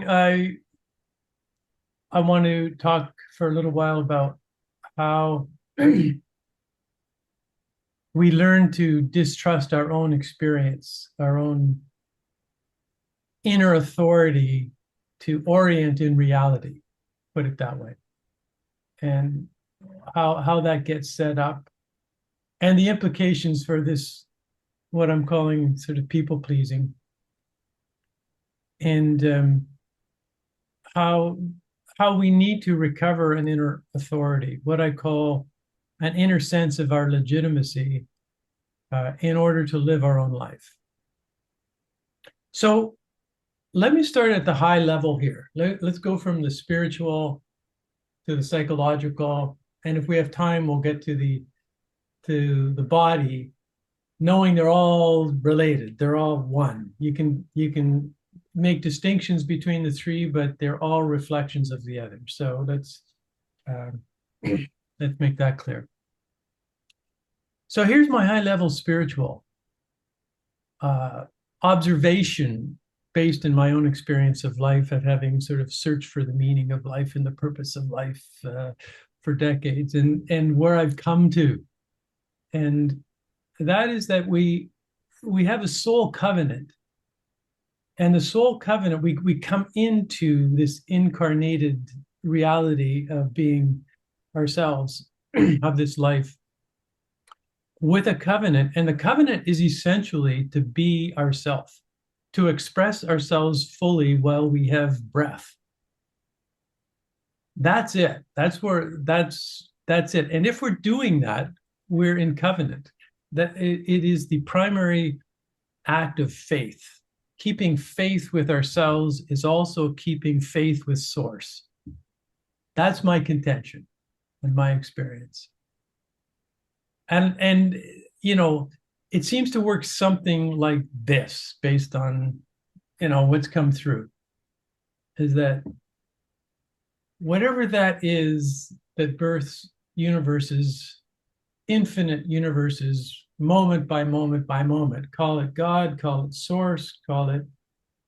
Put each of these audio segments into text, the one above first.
I want to talk for a little while about how we learn to distrust our own experience, our own inner authority to orient in reality, put it that way, and how that gets set up, and the implications for this, what I'm calling sort of people pleasing, and how how we need to recover an inner authority, what I call an inner sense of our legitimacy in order to live our own life. So let me start at the high level here. Let's go from the spiritual to the psychological, and if we have time, we'll get to the body, knowing they're all related, they're all one. You can make distinctions between the three, but they're all reflections of the other. So uh, let's make that clear. So here's my high level spiritual uh, observation based in my own experience of life, of having sort of searched for the meaning of life and the purpose of life for decades, and where I've come to. And that is that we have a soul covenant. And the soul covenant, we come into this incarnated reality of being ourselves, of this life, with a covenant. And the covenant is essentially to be ourself, to express ourselves fully while we have breath. That's it. That's it. And if we're doing that, we're in covenant. That it is the primary act of faith. Keeping faith with ourselves is also keeping faith with source. That's my contention and my experience. And you know, it seems to work something like this based on, you know, what's come through, is that whatever that is that births universes, infinite universes, moment by moment by moment, call it God, call it source, call it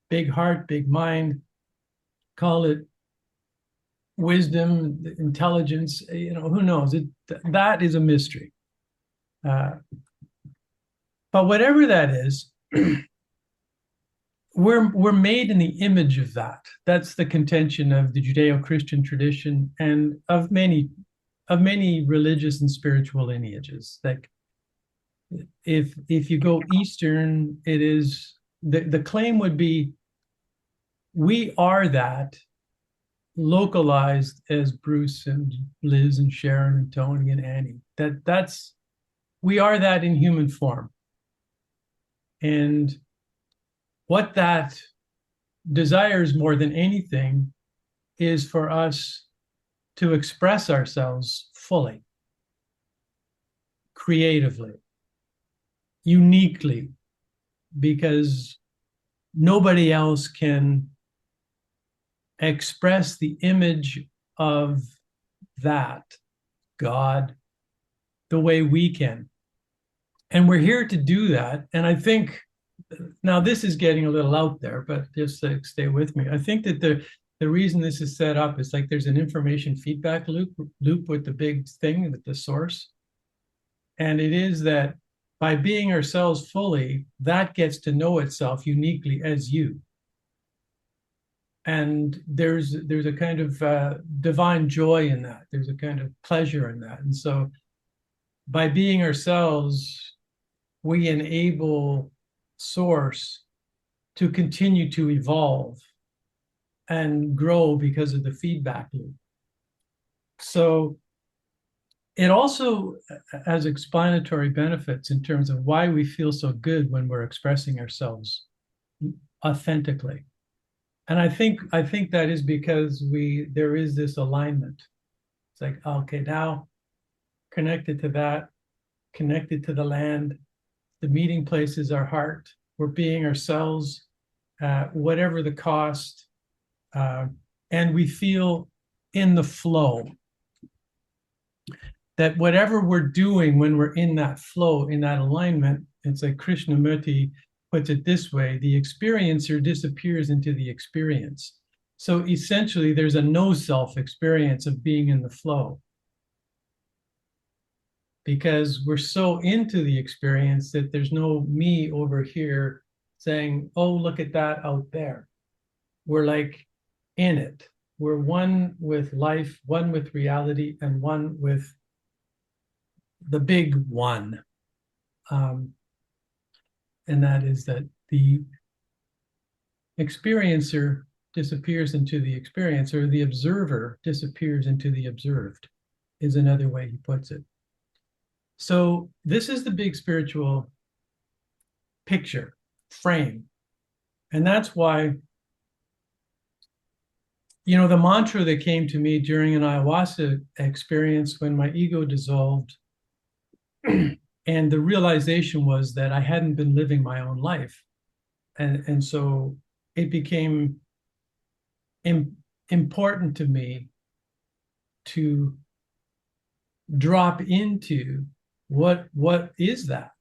big heart, big mind, call it wisdom, intelligence, you know, who knows? That is a mystery. But whatever that is, we're made in the image of that. That's the contention of the Judeo-Christian tradition and of many religious and spiritual lineages. Like if you go Eastern, it is the claim would be we are that localized as Bruce and Liz and Sharon and Tony and Annie. That's we are that in human form. And what that desires more than anything is for us to express ourselves fully, creatively, uniquely, because nobody else can express the image of that God the way we can. And we're here to do that. And I think now this is getting a little out there, but just stay with me. I think that the reason this is set up is like there's an information feedback loop with the big thing, with the source. And it is that by being ourselves fully, that gets to know itself uniquely as you. And there's a kind of divine joy in that. There's a kind of pleasure in that. And so by being ourselves, we enable source to continue to evolve and grow because of the feedback loop. So it also has explanatory benefits in terms of why we feel so good when we're expressing ourselves authentically. And I think that is because there is this alignment. It's like, okay, now connected to that, connected to the land, the meeting place is our heart. We're being ourselves, whatever the cost, and we feel in the flow. That whatever we're doing when we're in that flow, in that alignment, it's like Krishnamurti puts it this way: the experiencer disappears into the experience. So essentially, there's a no self experience of being in the flow because we're so into the experience that there's no me over here saying, oh, look at that out there. We're like in it. We're one with life, one with reality, and one with the big one. Um, and that is that the experiencer disappears into the experience, or the observer disappears into the observed, is another way he puts it. So this is the big spiritual picture, frame. And that's why, the mantra that came to me during an ayahuasca experience when my ego dissolved, and the realization was that I hadn't been living my own life. And so it became important to me to drop into what is that?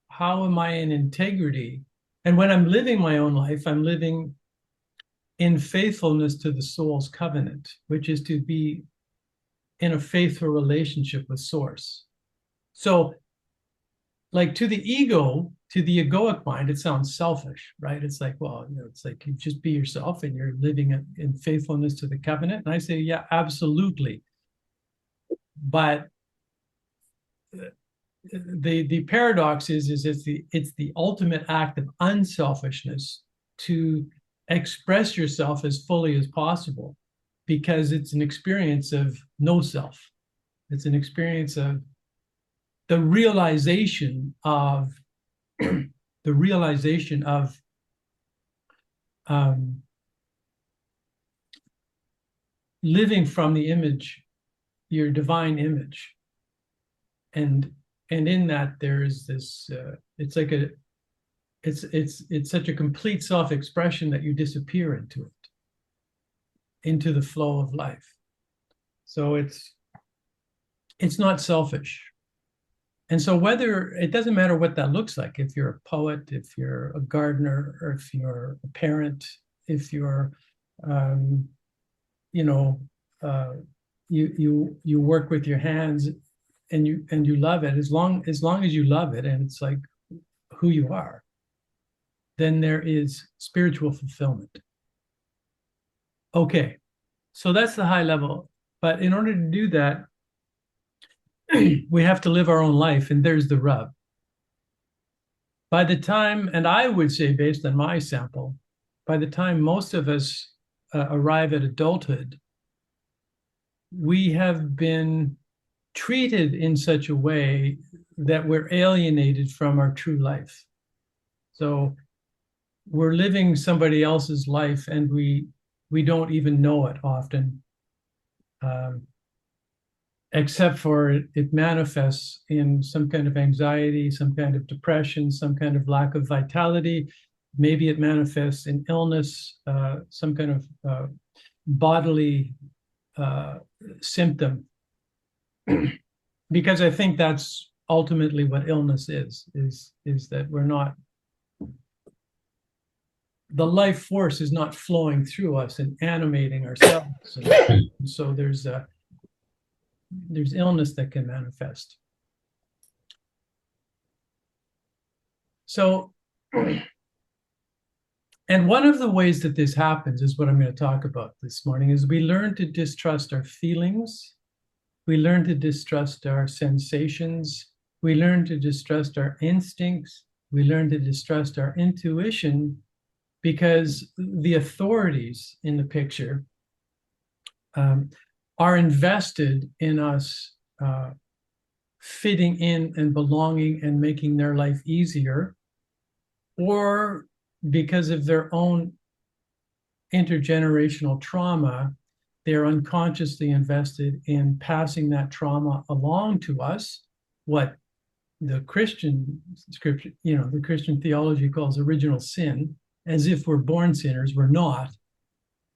How am I in integrity? And when I'm living my own life, I'm living in faithfulness to the soul's covenant, which is to be in a faithful relationship with source. So, like, to the ego, to the egoic mind, it sounds selfish, right? It's like, well, it's like you just be yourself and you're living in faithfulness to the covenant. And I say, yeah, absolutely. But the paradox is it's the ultimate act of unselfishness to express yourself as fully as possible, because it's an experience of no self. It's an experience of the realization of the realization of um, living from the image, your divine image, and in that there is this. It's like it's such a complete self-expression that you disappear into it, into the flow of life. So it's not selfish. And so whether it doesn't matter what that looks like, if you're a poet, if you're a gardener, or if you're a parent, if you're um, you know you work with your hands and you love it, as long as you love it and it's like who you are, then there is spiritual fulfillment. Okay, so that's the high level. But in order to do that, we have to live our own life, and there's the rub. By the time, and I would say based on my sample, by the time most of us arrive at adulthood, we have been treated in such a way that we're alienated from our true life. So we're living somebody else's life, and we don't even know it often, except for it manifests in some kind of anxiety, some kind of depression, some kind of lack of vitality. Maybe it manifests in illness, some kind of bodily symptom. Because I think that's ultimately what illness is that we're not, the life force is not flowing through us and animating ourselves. And so there's illness that can manifest. So, and one of the ways that this happens is what I'm going to talk about this morning, is we learn to distrust our feelings. We learn to distrust our sensations. We learn to distrust our instincts. We learn to distrust our intuition, because the authorities in the picture are invested in us fitting in and belonging and making their life easier, or because of their own intergenerational trauma, they're unconsciously invested in passing that trauma along to us, what the Christian scripture, the Christian theology calls original sin, as if we're born sinners. We're not.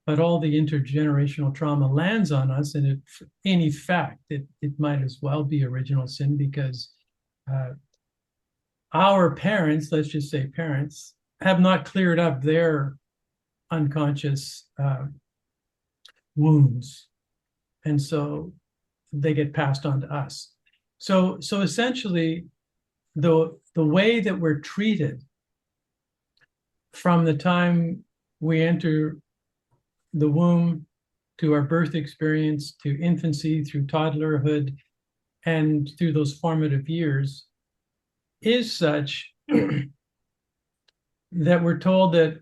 But all the intergenerational trauma lands on us, and in effect, it might as well be original sin, because our parents, let's just say parents, have not cleared up their unconscious wounds. And so they get passed on to us. So essentially, the way that we're treated from the time we enter the womb to our birth experience, to infancy, through toddlerhood, and through those formative years is such that we're told that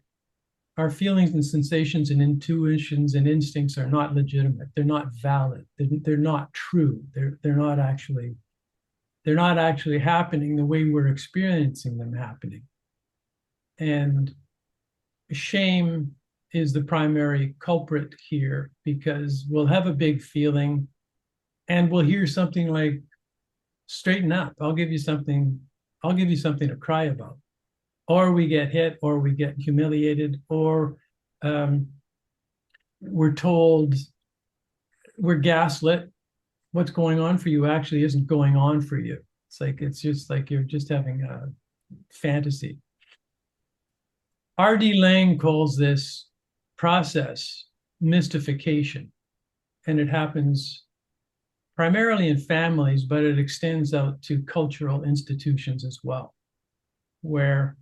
our feelings and sensations and intuitions and instincts are not legitimate. They're not valid. They're not true. They're not actually happening the way we're experiencing them happening. And shame is the primary culprit here, because we'll have a big feeling and we'll hear something like, straighten up. I'll give you something to cry about. Or we get hit, or we get humiliated, or we're told, we're gaslit. What's going on for you actually isn't going on for you. It's just like you're just having a fantasy. R.D. Laing calls this process mystification, and it happens primarily in families, but it extends out to cultural institutions as well, where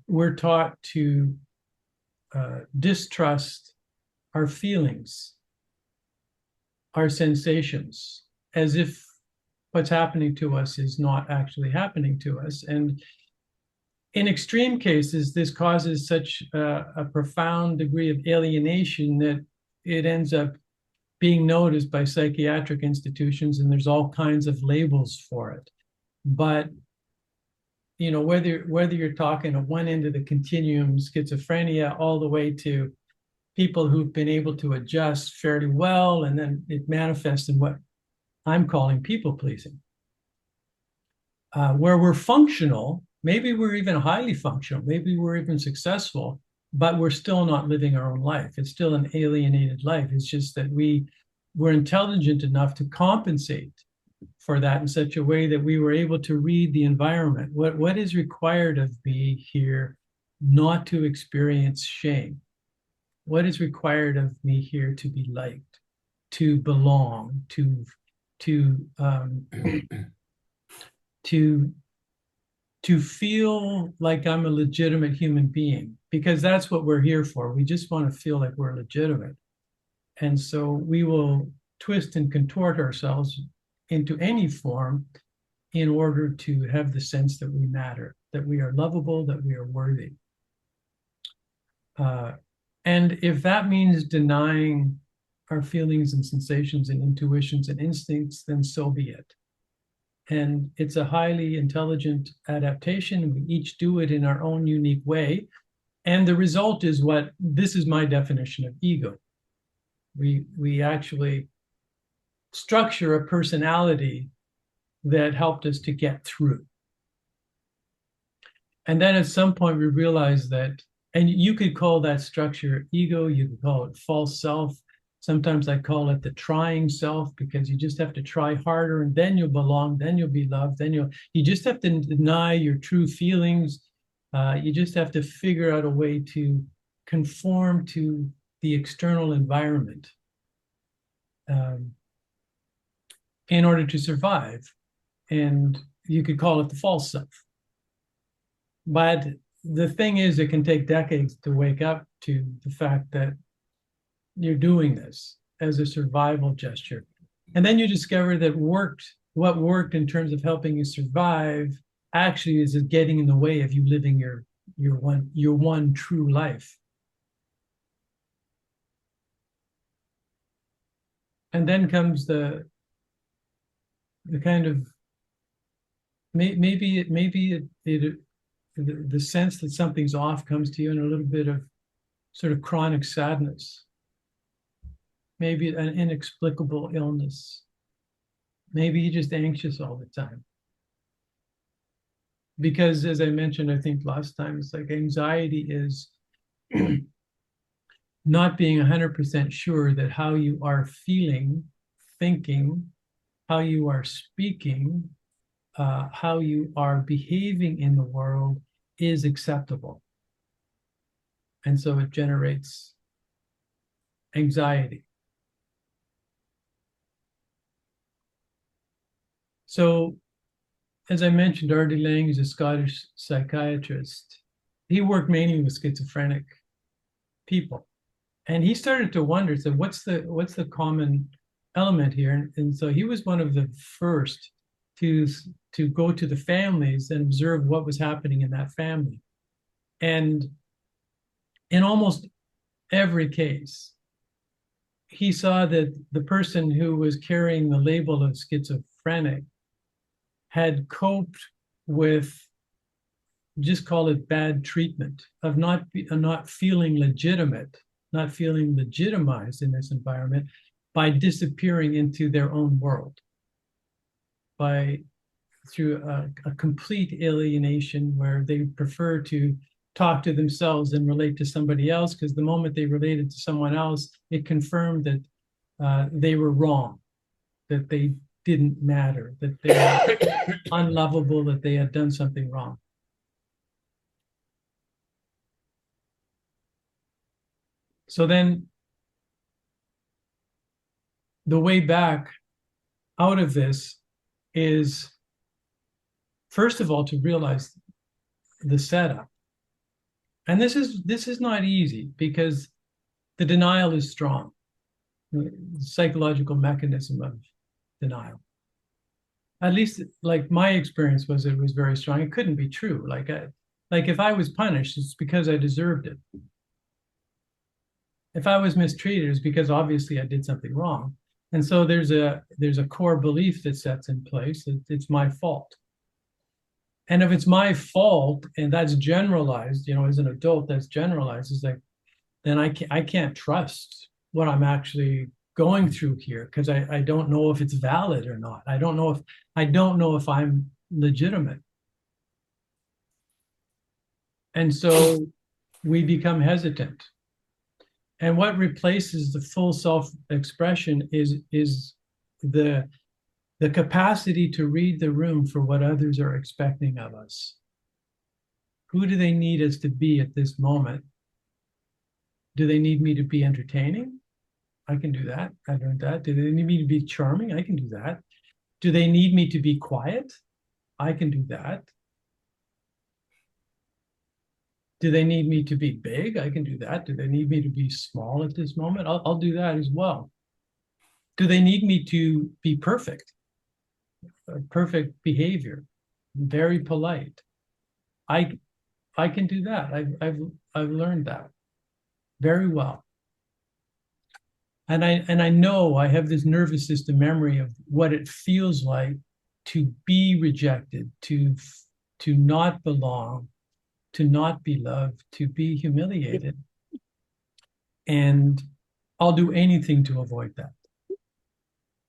we're taught to distrust our feelings, our sensations, as if what's happening to us is not actually happening to us. And in extreme cases, this causes such a profound degree of alienation that it ends up being noticed by psychiatric institutions, and there's all kinds of labels for it. But you know, whether you're talking at one end of the continuum, schizophrenia, all the way to people who've been able to adjust fairly well, and then it manifests in what I'm calling people pleasing, where we're functional. Maybe we're even highly functional. Maybe we're even successful, but we're still not living our own life. It's still an alienated life. It's just that we're intelligent enough to compensate for that in such a way that we were able to read the environment. What is required of me here not to experience shame? What is required of me here to be liked, to belong, to feel like I'm a legitimate human being? Because that's what we're here for. We just want to feel like we're legitimate. And so we will twist and contort ourselves into any form in order to have the sense that we matter, that we are lovable, that we are worthy. And if that means denying our feelings and sensations and intuitions and instincts, then so be it. And it's a highly intelligent adaptation. We each do it in our own unique way. And the result is this is my definition of ego. We actually structure a personality that helped us to get through. And then at some point we realize that, and you could call that structure ego, you could call it false self. Sometimes I call it the trying self, because you just have to try harder and then you'll belong, then you'll be loved, then you just have to deny your true feelings. You just have to figure out a way to conform to the external environment in order to survive. And you could call it the false self. But the thing is, it can take decades to wake up to the fact that you're doing this as a survival gesture. And then you discover that what worked in terms of helping you survive actually is getting in the way of you living your one true life. And then comes the kind of maybe the sense that something's off comes to you, in a little bit of sort of chronic sadness, maybe an inexplicable illness, maybe you're just anxious all the time. Because as I mentioned, I think last time, it's like anxiety is not being 100% sure that how you are feeling, thinking, how you are speaking, how you are behaving in the world is acceptable. And so it generates anxiety. So, as I mentioned, Artie Lang is a Scottish psychiatrist. He worked mainly with schizophrenic people, and he started to wonder, so what's the common element here? And so he was one of the first to to go to the families and observe what was happening in that family. And in almost every case, he saw that the person who was carrying the label of schizophrenic had coped with, just call it bad treatment, of not feeling legitimate, not feeling legitimized in this environment, by disappearing into their own world, by through a complete alienation where they prefer to talk to themselves and relate to somebody else, because the moment they related to someone else, it confirmed that they were wrong, that they didn't matter, that they were unlovable, that they had done something wrong. So then the way back out of this is, first of all, to realize the setup. And this is not easy, because the denial is strong, the psychological mechanism of denial. At least, like, my experience was, it was very strong. It couldn't be true. Like if I was punished, it's because I deserved it. If I was mistreated, it's because obviously I did something wrong. And so there's a core belief that sets in place that it's my fault. And if it's my fault, and that's generalized, as an adult, that's generalized, it's like, then I can't trust what I'm actually going through here, because I don't know if it's valid or not. I don't know if I'm legitimate. And so we become hesitant. And what replaces the full self-expression is the the capacity to read the room for what others are expecting of us. Who do they need us to be at this moment? Do they need me to be entertaining? I can do that. I learned that. Do they need me to be charming? I can do that. Do they need me to be quiet? I can do that. Do they need me to be big? I can do that. Do they need me to be small at this moment? I'll do that as well. Do they need me to be perfect? Perfect behavior, very polite. I I can do that. I've learned that very well. And I know I have this nervous system memory of what it feels like to be rejected, to not belong, to not be loved, to be humiliated. And I'll do anything to avoid that.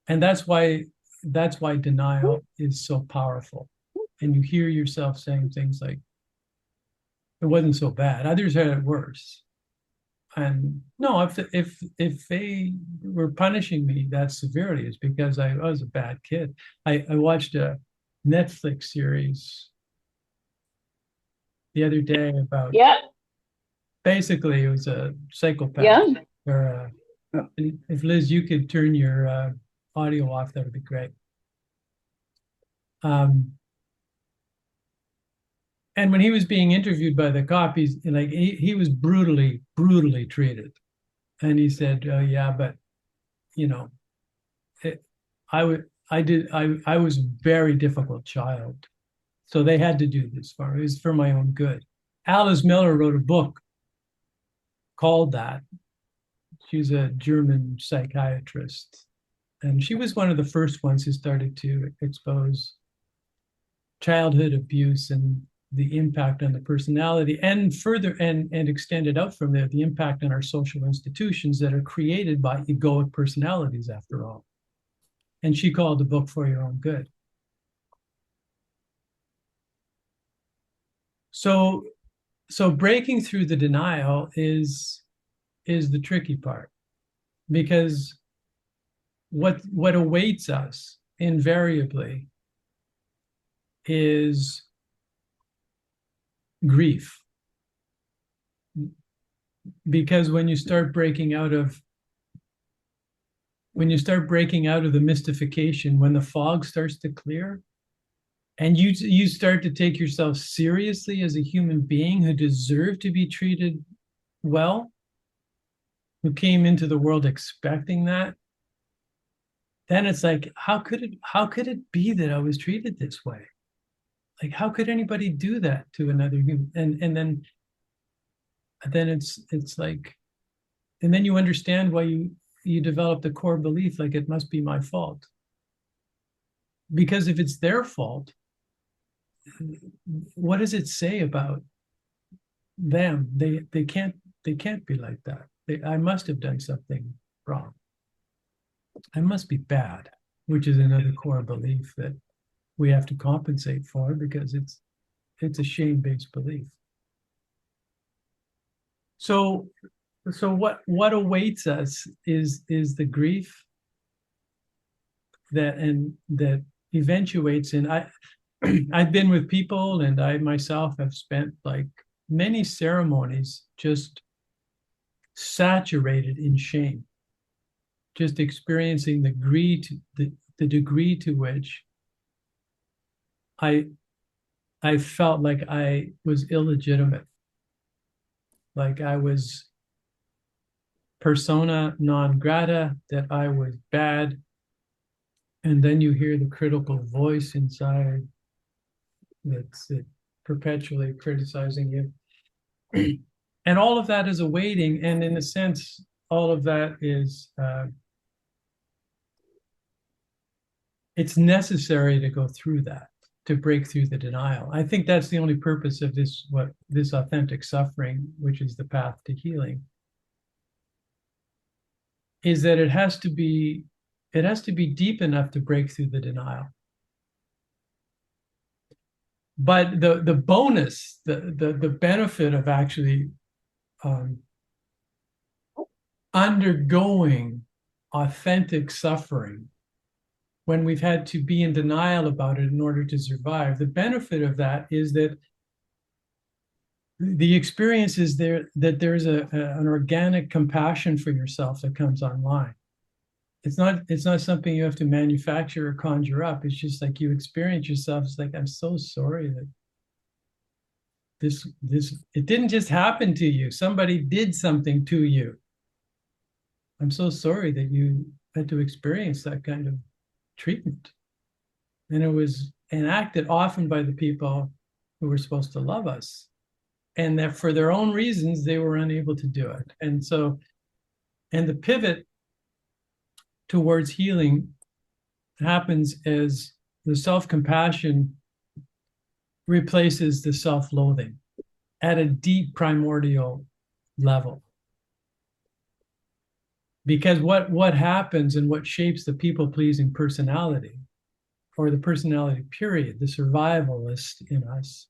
And that's why denial is so powerful. And you hear yourself saying things like, it wasn't so bad. Others had it worse. And no, if they were punishing me that severely, it's because I was a bad kid. I watched a Netflix series the other day about, Yeah, basically it was a psychopath. yeah. Or if Liz, you could turn your audio off, that would be great. Um, and when he was being interviewed by the cop, he was brutally treated. And he said, yeah, but you know, it, I was a very difficult child. So they had to do this for me. It was for my own good. Alice Miller wrote a book called that. She's a German psychiatrist. And she was one of the first ones who started to expose childhood abuse and the impact on the personality, and further and extended out from there, the impact on our social institutions that are created by egoic personalities, after all. And she called the book For Your Own Good. So breaking through the denial is the tricky part, because what awaits us invariably is grief. Because when you start breaking out of when you start breaking out of the mystification, when the fog starts to clear, and you start to take yourself seriously as a human being who deserved to be treated well, who came into the world expecting that, then it's like, how could it be that I was treated this way? Like, how could anybody do that to another human? And then it's like, and then you understand why you develop the core belief, like it must be my fault. Because if it's their fault, what does it say about them? They can't be like that. I must have done something wrong. I must be bad, which is another core belief that we have to compensate for because it's a shame-based belief. So what awaits us is the grief that eventuates in I've been with people, and I myself have spent like many ceremonies just saturated in shame, just experiencing the degree to which I felt like I was illegitimate, like I was persona non grata, that I was bad. And then you hear the critical voice inside that's perpetually criticizing you. And all of that is awaiting. And in a sense, all of that is, it's necessary to go through that, to break through the denial. I think that's the only purpose of this authentic suffering, which is the path to healing, is that it has to be deep enough to break through the denial. But the bonus, the benefit of actually undergoing authentic suffering when we've had to be in denial about it in order to survive, the benefit of that is that the experience is there, that there's an organic compassion for yourself that comes online. It's not something you have to manufacture or conjure up. It's just like you experience yourself. It's like, I'm so sorry that this it didn't just happen to you. Somebody did something to you. I'm so sorry that you had to experience that kind of treatment. And it was enacted often by the people who were supposed to love us, and that for their own reasons they were unable to do it. And the pivot towards healing happens as the self-compassion replaces the self-loathing at a deep primordial level. Because what happens and what shapes the people-pleasing personality, or the personality period, the survivalist in us,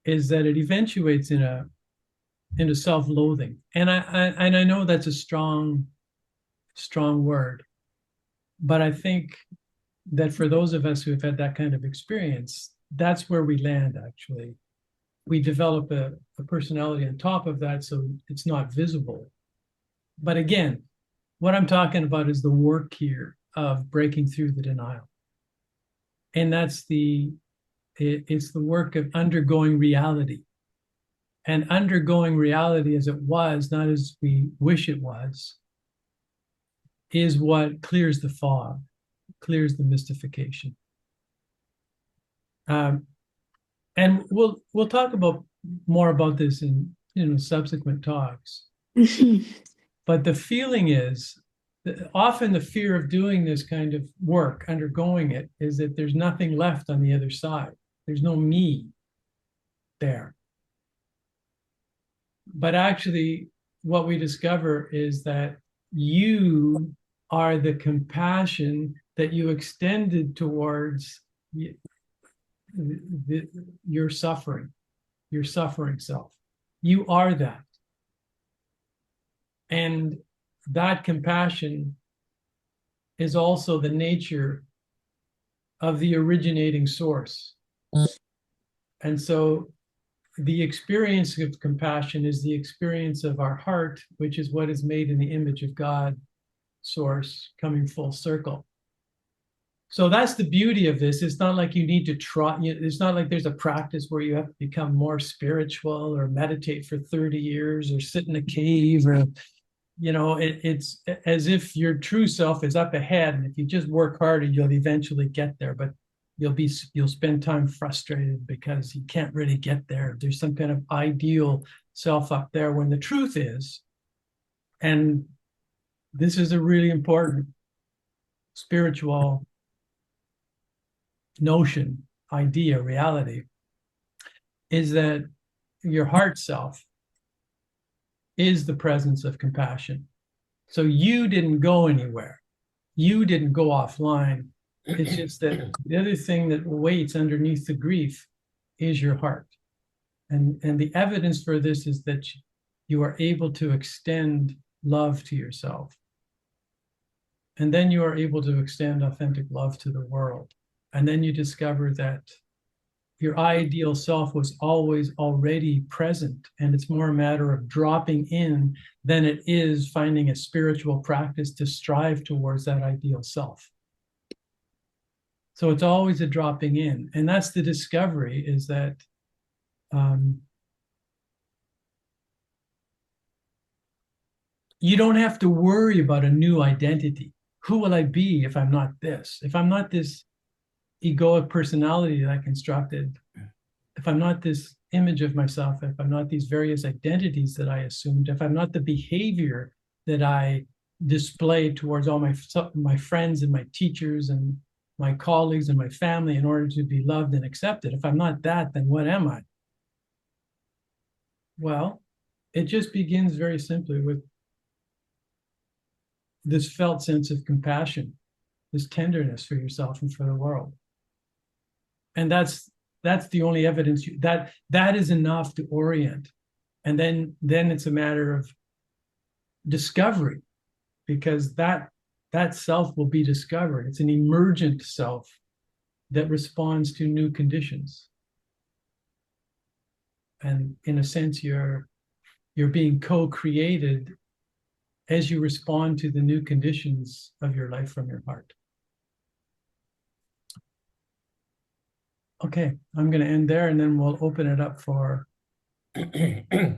is that it eventuates into self-loathing. And I know that's a strong word, but I think that for those of us who have had that kind of experience, that's where we land. Actually, we develop a personality on top of that, so it's not visible. But again, what I'm talking about is the work here of breaking through the denial, and it's the work of undergoing reality. And undergoing reality as it was, not as we wish it was, is what clears the fog, clears the mystification. And we'll talk about more about this in subsequent talks. But the feeling is that often the fear of doing this kind of work, undergoing it, is that there's nothing left on the other side. There's no me there. But actually, what we discover is that you are the compassion that you extended towards your suffering self. You are that. And that compassion is also the nature of the originating source. And so the experience of compassion is the experience of our heart, which is what is made in the image of God. source coming full circle. So that's the beauty of this. It's not like you need to try. It's not like there's a practice where you have to become more spiritual or meditate for 30 years or sit in a cave or, it's as if your true self is up ahead. And if you just work harder, you'll eventually get there. But you'll spend time frustrated because you can't really get there. There's some kind of ideal self up there when the truth is, and this is a really important spiritual notion, idea, reality, is that your heart self is the presence of compassion. So you didn't go anywhere. You didn't go offline. It's just that the other thing that waits underneath the grief is your heart. And the evidence for this is that you are able to extend love to yourself. And then you are able to extend authentic love to the world. And then you discover that your ideal self was always already present. And it's more a matter of dropping in than it is finding a spiritual practice to strive towards that ideal self. So it's always a dropping in. And that's the discovery, is that you don't have to worry about a new identity. Who will I be if I'm not this? If I'm not this egoic personality that I constructed, if I'm not this image of myself, if I'm not these various identities that I assumed, if I'm not the behavior that I display towards all my friends and my teachers and my colleagues and my family in order to be loved and accepted, if I'm not that, then what am I? Well, it just begins very simply with this felt sense of compassion, this tenderness for yourself and for the world. And that's the only evidence that is enough to orient. And then it's a matter of discovery, because that self will be discovered. It's an emergent self that responds to new conditions. And in a sense, you're being co-created as you respond to the new conditions of your life from your heart. Okay, I'm going to end there, and then we'll open it up for